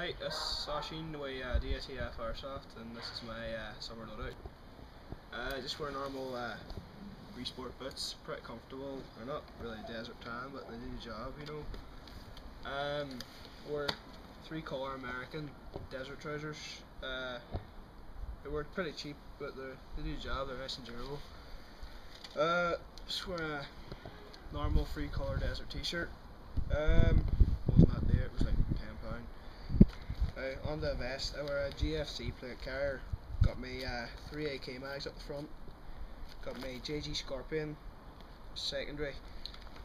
Hi, this is Sashin with DATF Airsoft, and this is my summer loadout. Just wear normal free sport boots, pretty comfortable. They're not really desert tan, but they do the job, you know. Wore 3-color American desert trousers. They were pretty cheap, but they do the job. They're nice and durable. Just wear a normal 3-color desert t-shirt. Wasn't that there? It was like £10. On the vest, I wear a GFC plate carrier. Got me 3 AK mags up the front. Got me JG Scorpion secondary,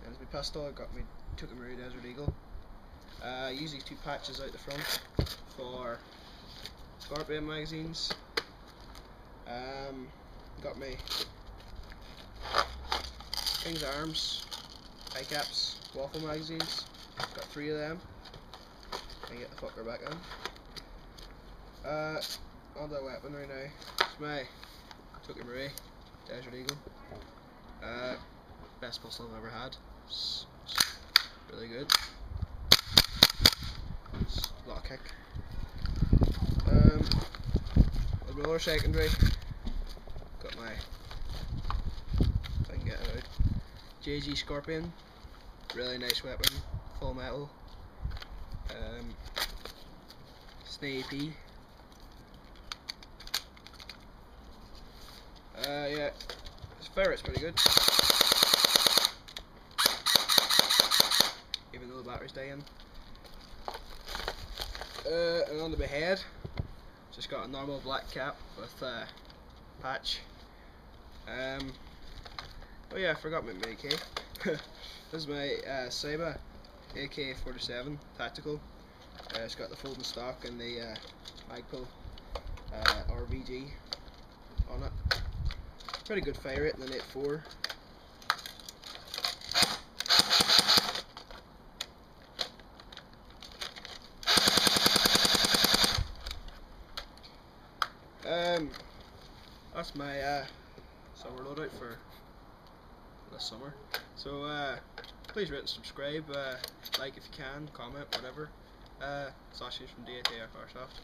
and as my pistol, I got me Tucumuru Desert Eagle. Use these 2 patches out the front for Scorpion magazines. Got me King's Arms high caps waffle magazines. Got 3 of them. And get the fucker back on. On the weaponry now. It's my Tucumuru Desert Eagle. Best pistol I've ever had. It's really good. It's a lot of kick. With my other secondary, got my, if I can get it out, JG Scorpion. Really nice weapon, full metal. Snappy. Yeah, his ferret's pretty good, even though the battery's dying. And under my head, just got a normal black cap with a patch. Oh yeah, I forgot my AK. This is my Saiba AK-47 tactical. It's got the folding stock and the Magpul RVG on it. Pretty good fire rate in the 8.4. That's my summer loadout for this summer. So please rate and subscribe, like if you can, comment, whatever. Sasha from DATF Airsoft.